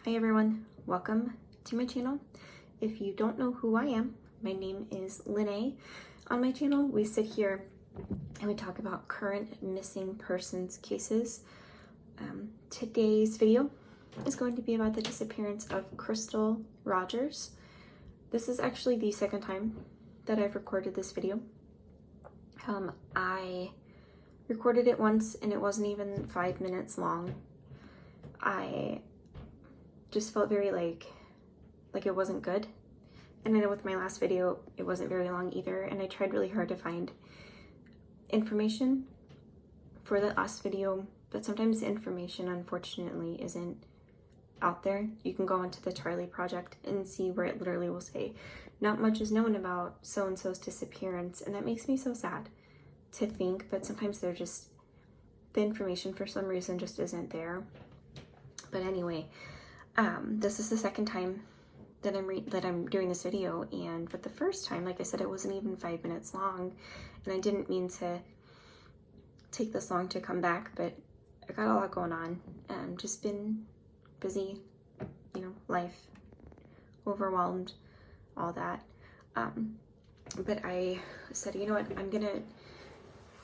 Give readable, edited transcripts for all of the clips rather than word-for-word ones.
Hi everyone, welcome to my channel. If you don't know who I am, my name is Lene. On my channel, we sit here and we talk about current missing persons cases. Today's video is going to be about the disappearance of Crystal Rogers. This is actually the second time that I've recorded this video. I recorded it once and it wasn't even 5 minutes long. I just felt very like it wasn't good. And I know with my last video, it wasn't very long either. And I tried really hard to find information for the last video, but sometimes the information unfortunately isn't out there. You can go onto the Charlie Project and see where it literally will say, not much is known about so-and-so's disappearance. And that makes me so sad to think, but sometimes they're just, the information for some reason just isn't there. But anyway, this is the second time that I'm doing this video, and but the first time, like I said, it wasn't even 5 minutes long, and I didn't mean to take this long to come back, but I got a lot going on. Just been busy, life, overwhelmed, all that. But I said, you know what, I'm gonna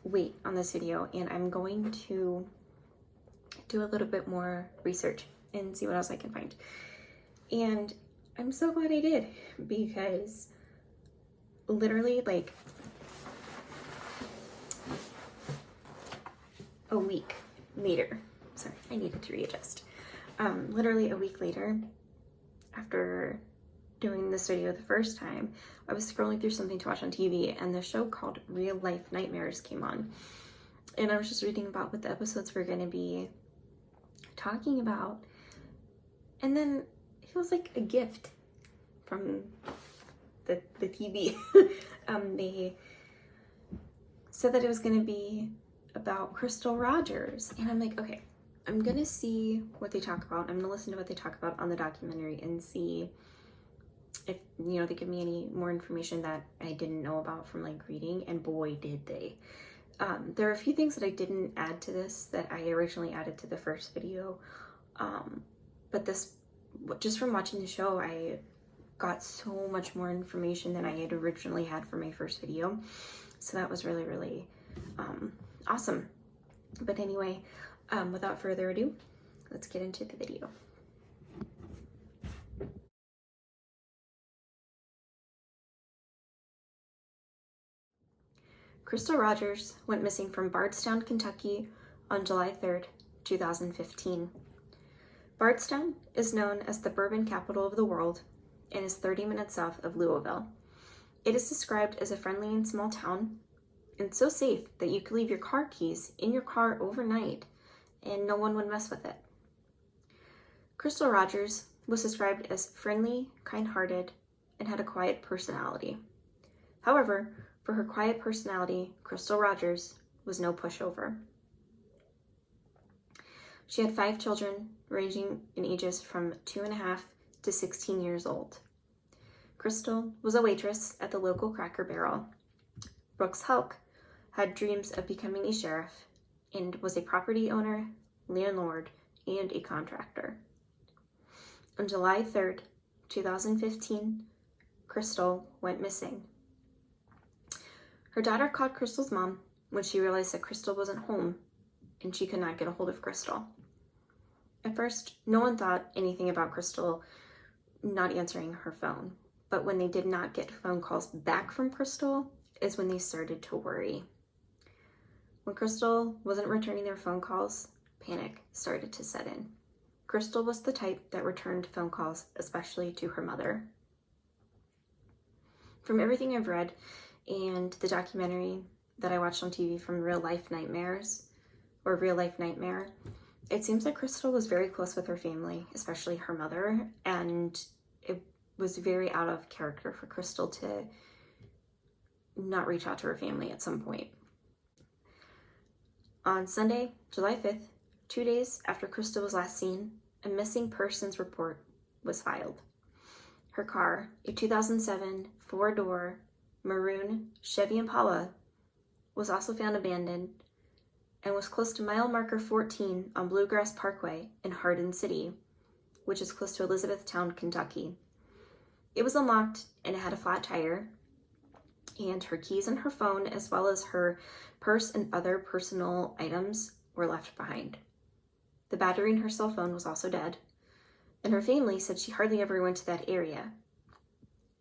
wait on this video, and I'm going to do a little bit more research and see what else I can find. And I'm so glad I did, because literally like a week later, sorry, I needed to readjust. Literally a week later, after doing this video the first time, I was scrolling through something to watch on TV, and the show called Real Life Nightmares came on. And I was just reading about what the episodes were going to be talking about. And then it was like a gift from the TV. They said that it was going to be about Crystal Rogers. And I'm like, okay, I'm going to see what they talk about. I'm going to listen to what they talk about on the documentary and see if, they give me any more information that I didn't know about from like reading. And boy, did they. There are a few things that I didn't add to this that I originally added to the first video. But this, just from watching the show, I got so much more information than I had originally had for my first video. So that was really, really awesome. But anyway, without further ado, let's get into the video. Crystal Rogers went missing from Bardstown, Kentucky on July 3rd, 2015. Bardstown is known as the bourbon capital of the world and is 30 minutes south of Louisville. It is described as a friendly and small town, and so safe that you could leave your car keys in your car overnight and no one would mess with it. Crystal Rogers was described as friendly, kind-hearted, and had a quiet personality. However, for her quiet personality, Crystal Rogers was no pushover. She had 5 children, ranging in ages from 2.5 to 16 years old. Crystal was a waitress at the local Cracker Barrel. Brooks Helk had dreams of becoming a sheriff and was a property owner, landlord, and a contractor. On July 3rd, 2015, Crystal went missing. Her daughter called Crystal's mom when she realized that Crystal wasn't home and she could not get a hold of Crystal. At first, no one thought anything about Crystal not answering her phone, but when they did not get phone calls back from Crystal is when they started to worry. When Crystal wasn't returning their phone calls, panic started to set in. Crystal was the type that returned phone calls, especially to her mother. From everything I've read and the documentary that I watched on TV from Real Life Nightmares, or Real Life Nightmare, it seems like Crystal was very close with her family, especially her mother, and it was very out of character for Crystal to not reach out to her family at some point. On Sunday, July 5th, 2 days after Crystal was last seen, a missing persons report was filed. Her car, a 2007 4-door maroon Chevy Impala, was also found abandoned and was close to mile marker 14 on Bluegrass Parkway in Hardin City, which is close to Elizabethtown, Kentucky. It was unlocked and it had a flat tire, and her keys and her phone, as well as her purse and other personal items, were left behind. The battery in her cell phone was also dead, and her family said she hardly ever went to that area.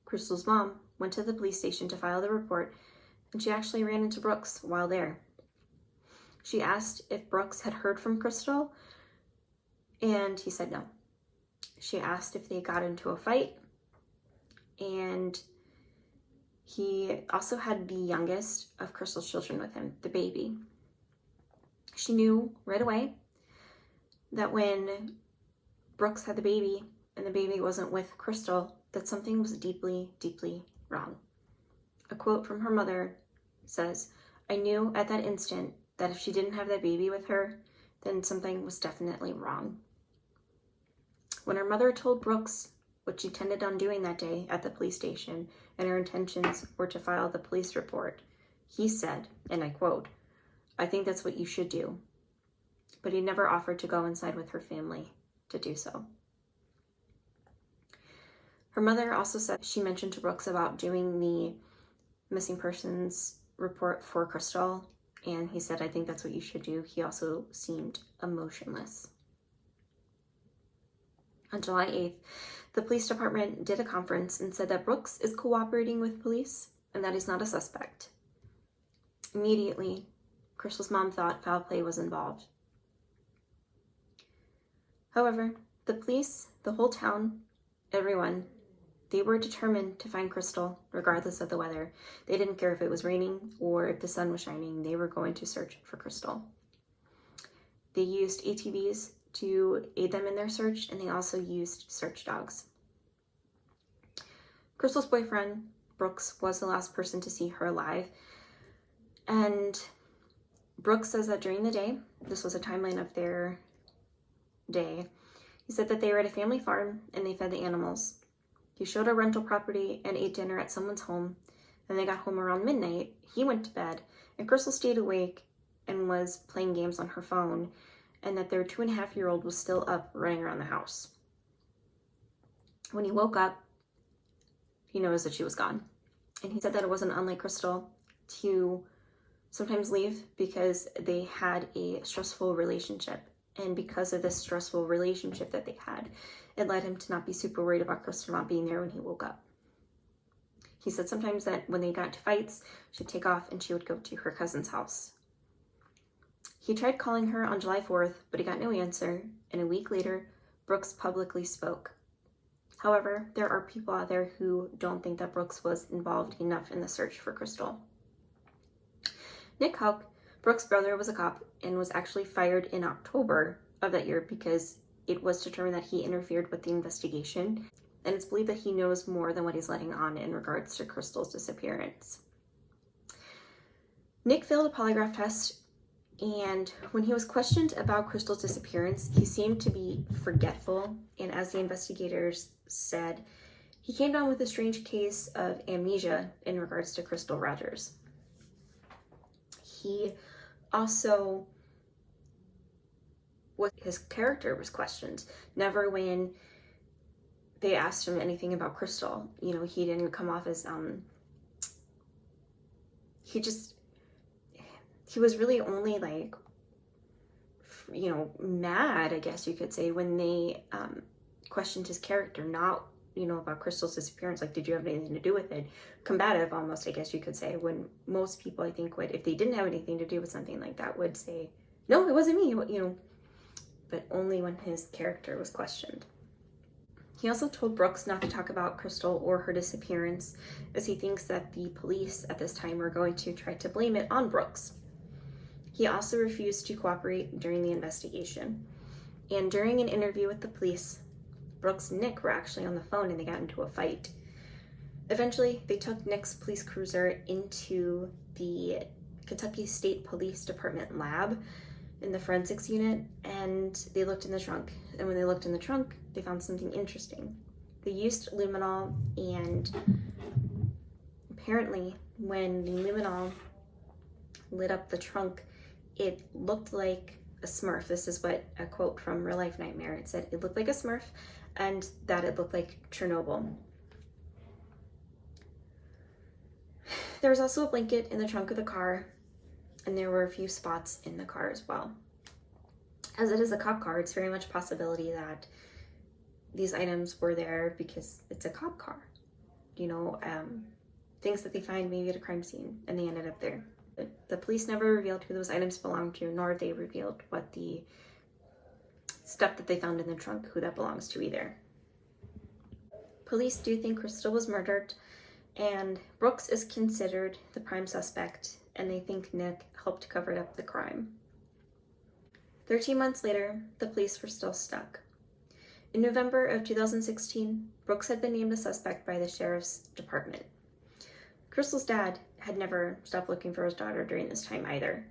Crystal's mom went to the police station to file the report, and she actually ran into Brooks while there. She asked if Brooks had heard from Crystal, and he said no. She asked if they got into a fight, and he also had the youngest of Crystal's children with him, the baby. She knew right away that when Brooks had the baby and the baby wasn't with Crystal, that something was deeply, deeply wrong. A quote from her mother says, "I knew at that instant that if she didn't have that baby with her, then something was definitely wrong." When her mother told Brooks what she intended on doing that day at the police station and her intentions were to file the police report, he said, and I quote, "I think that's what you should do." But he never offered to go inside with her family to do so. Her mother also said she mentioned to Brooks about doing the missing persons report for Crystal, and he said, "I think that's what you should do." He also seemed emotionless. On July 8th, the police department did a conference and said that Brooks is cooperating with police and that he's not a suspect. Immediately, Crystal's mom thought foul play was involved. However, the police, the whole town, everyone, they were determined to find Crystal regardless of the weather. They didn't care if it was raining or if the sun was shining. They were going to search for Crystal. They used ATVs to aid them in their search, and they also used search dogs. Crystal's boyfriend, Brooks, was the last person to see her alive, and Brooks says that during the day, this was a timeline of their day, he said that they were at a family farm and they fed the animals. He showed a rental property and ate dinner at someone's home, and they got home around midnight. He went to bed, and Crystal stayed awake and was playing games on her phone, and that their 2.5-year-old was still up running around the house. When he woke up, he noticed that she was gone. And he said that it wasn't unlike Crystal to sometimes leave because they had a stressful relationship. And because of this stressful relationship that they had, it led him to not be super worried about Crystal not being there when he woke up. He said sometimes that when they got into fights, she'd take off and she would go to her cousin's house. He tried calling her on July 4th, but he got no answer, and a week later, Brooks publicly spoke. However, there are people out there who don't think that Brooks was involved enough in the search for Crystal. Nick Houck, Brooks' brother, was a cop and was actually fired in October of that year because it was determined that he interfered with the investigation, and it's believed that he knows more than what he's letting on in regards to Crystal's disappearance. Nick failed a polygraph test, and when he was questioned about Crystal's disappearance, he seemed to be forgetful, and as the investigators said, he came down with a strange case of amnesia in regards to Crystal Rogers. He also, his character was questioned. Never when they asked him anything about Crystal. You know, he didn't come off as, he was really only like, you know, mad, I guess you could say, when they questioned his character, not, you know, about Crystal's disappearance. Like, did you have anything to do with it? Combative, almost, I guess you could say, when most people, I think, would, if they didn't have anything to do with something like that, would say, no, it wasn't me, you know, but only when his character was questioned. He also told Brooks not to talk about Crystal or her disappearance, as he thinks that the police at this time are going to try to blame it on Brooks. He also refused to cooperate during the investigation. And during an interview with the police, Brooks and Nick were actually on the phone and they got into a fight. Eventually, they took Nick's police cruiser into the Kentucky State Police Department lab in the forensics unit, and they looked in the trunk. And when they looked in the trunk, they found something interesting. They used luminol, and apparently when the luminol lit up the trunk, it looked like a Smurf. This is what a quote from Real Life Nightmare. It said it looked like a Smurf and that it looked like Chernobyl. There was also a blanket in the trunk of the car, and there were a few spots in the car as well. As it is a cop car, it's very much a possibility that these items were there because it's a cop car. You know, things that they find maybe at a crime scene and they ended up there. The police never revealed who those items belonged to, nor have they revealed what the stuff that they found in the trunk, who that belongs to either. Police do think Crystal was murdered, and Brooks is considered the prime suspect, and they think Nick helped cover up the crime. 13 months later, the police were still stuck. In November of 2016, Brooks had been named a suspect by the sheriff's department. Crystal's dad had never stopped looking for his daughter during this time either.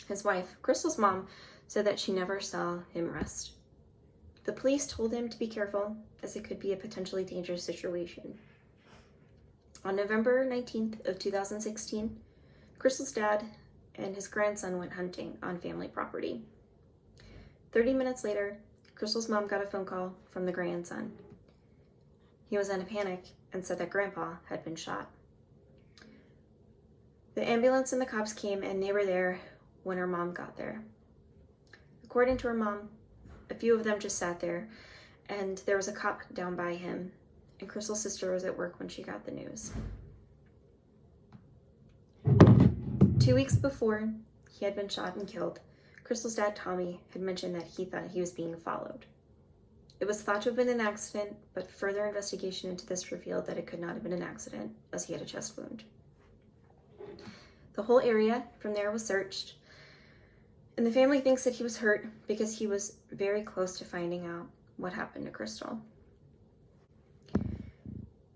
His wife, Crystal's mom, said that she never saw him rest. The police told him to be careful, as it could be a potentially dangerous situation. On November 19th of 2016, Crystal's dad and his grandson went hunting on family property. 30 minutes later, Crystal's mom got a phone call from the grandson. He was in a panic and said that Grandpa had been shot. The ambulance and the cops came, and they were there when her mom got there. According to her mom, a few of them just sat there, and there was a cop down by him, and Crystal's sister was at work when she got the news. 2 weeks before he had been shot and killed, Crystal's dad, Tommy, had mentioned that he thought he was being followed. It was thought to have been an accident, but further investigation into this revealed that it could not have been an accident, as he had a chest wound. The whole area from there was searched, and the family thinks that he was hurt because he was very close to finding out what happened to Crystal.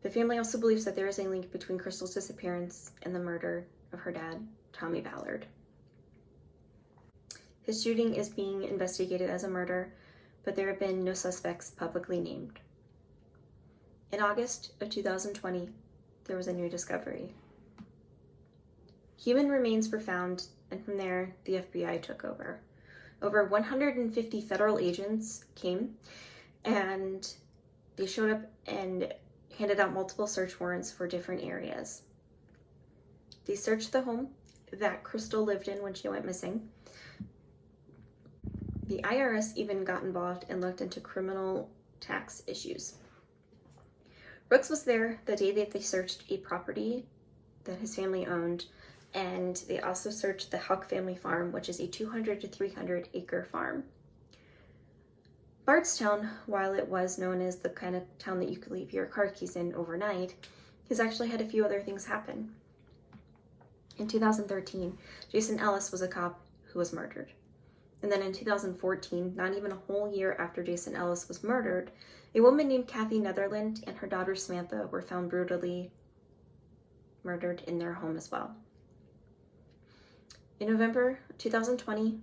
The family also believes that there is a link between Crystal's disappearance and the murder of her dad, Tommy Ballard. His shooting is being investigated as a murder, but there have been no suspects publicly named. In August of 2020, there was a new discovery. Human remains were found, and from there, the FBI took over. Over 150 federal agents came, and they showed up and handed out multiple search warrants for different areas. They searched the home that Crystal lived in when she went missing. The IRS even got involved and looked into criminal tax issues. Brooks was there the day that they searched a property that his family owned, and they also searched the Huck family farm, which is a 200 to 300 acre farm. Bardstown, while it was known as the kind of town that you could leave your car keys in overnight, has actually had a few other things happen. In 2013, Jason Ellis was a cop who was murdered. And then in 2014, not even a whole year after Jason Ellis was murdered, a woman named Kathy Netherland and her daughter Samantha were found brutally murdered in their home as well. In November 2020,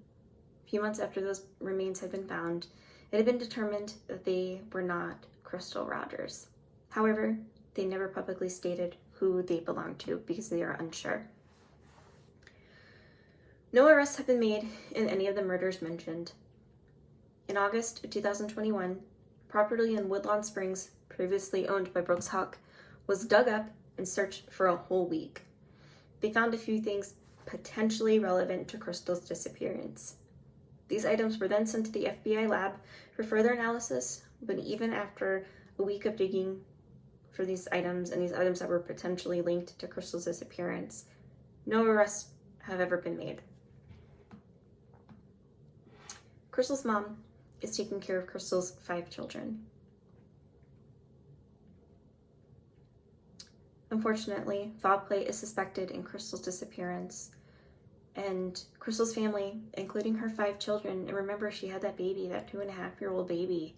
a few months after those remains had been found, it had been determined that they were not Crystal Rogers. However, they never publicly stated who they belonged to because they are unsure. No arrests have been made in any of the murders mentioned. In August of 2021, property in Woodlawn Springs, previously owned by Brooks Huck, was dug up and searched for a whole week. They found a few things potentially relevant to Crystal's disappearance. These items were then sent to the FBI lab for further analysis, but even after a week of digging for these items and these items that were potentially linked to Crystal's disappearance, no arrests have ever been made. Crystal's mom is taking care of Crystal's 5 children. Unfortunately, foul play is suspected in Crystal's disappearance, and Crystal's family, including her 5 children, and remember she had that baby, that 2.5-year-old baby,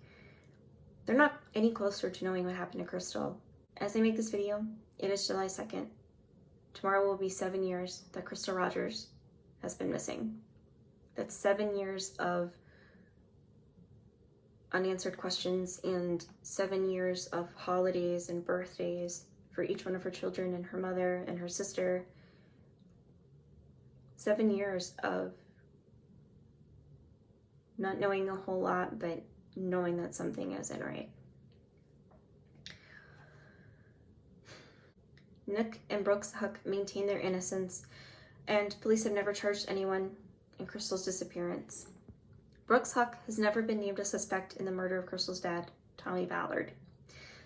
they're not any closer to knowing what happened to Crystal. As I make this video, it is July 2nd. Tomorrow will be 7 years that Crystal Rogers has been missing. That's 7 years of unanswered questions and 7 years of holidays and birthdays for each one of her children and her mother and her sister. 7 years of Not knowing a whole lot, but knowing that something isn't right. Nick and Brooks Huck maintain their innocence, and police have never charged anyone in Crystal's disappearance. Brooks Huck has never been named a suspect in the murder of Crystal's dad, Tommy Ballard.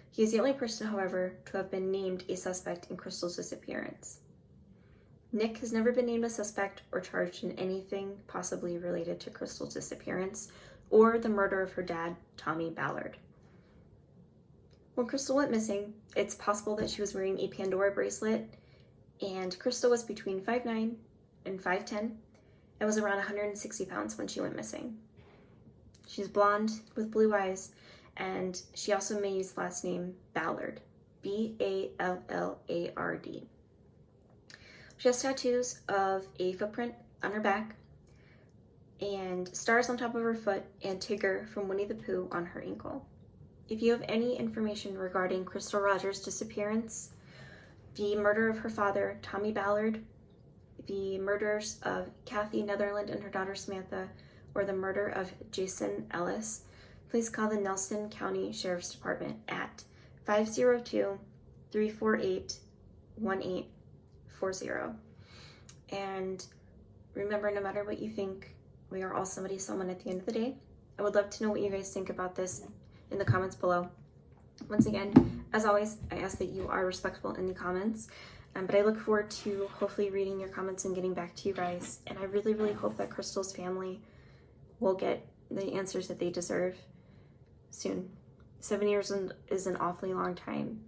He is the only person, however, to have been named a suspect in Crystal's disappearance. Nick has never been named a suspect or charged in anything possibly related to Crystal's disappearance or the murder of her dad, Tommy Ballard. When Crystal went missing, it's possible that she was wearing a Pandora bracelet, and Crystal was between 5'9" and 5'10", and was around 160 pounds when she went missing. She's blonde with blue eyes, and she also may use the last name Ballard, Ballard. She has tattoos of a footprint on her back, and stars on top of her foot, and Tigger from Winnie the Pooh on her ankle. If you have any information regarding Crystal Rogers' disappearance, the murder of her father, Tommy Ballard, the murders of Kathy Netherland and her daughter Samantha, or the murder of Jason Ellis, please call the Nelson County Sheriff's Department at 502-348-1840. And remember, no matter what you think, we are all somebody, someone at the end of the day. I would love to know what you guys think about this in the comments below. Once again, as always, I ask that you are respectful in the comments, but I look forward to hopefully reading your comments and getting back to you guys. And I really, really hope that Crystal's family will get the answers that they deserve soon. 7 years is an awfully long time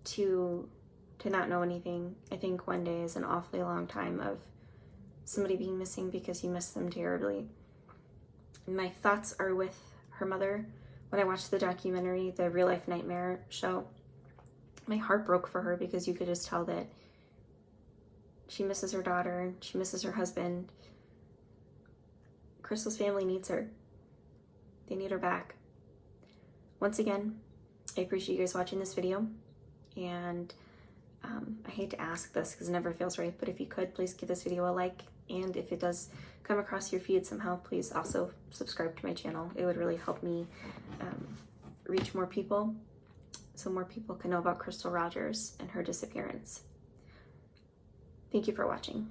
to not know anything. I think one day is an awfully long time of somebody being missing because you miss them terribly. My thoughts are with her mother. When I watched the documentary, the Real Life Nightmare show, my heart broke for her because you could just tell that she misses her daughter, she misses her husband. Crystal's family needs her. They need her back. Once again, I appreciate you guys watching this video, and I hate to ask this because it never feels right, but if you could, please give this video a like, and if it does come across your feed somehow, please also subscribe to my channel. It would really help me reach more people, so more people can know about Crystal Rogers and her disappearance. Thank you for watching.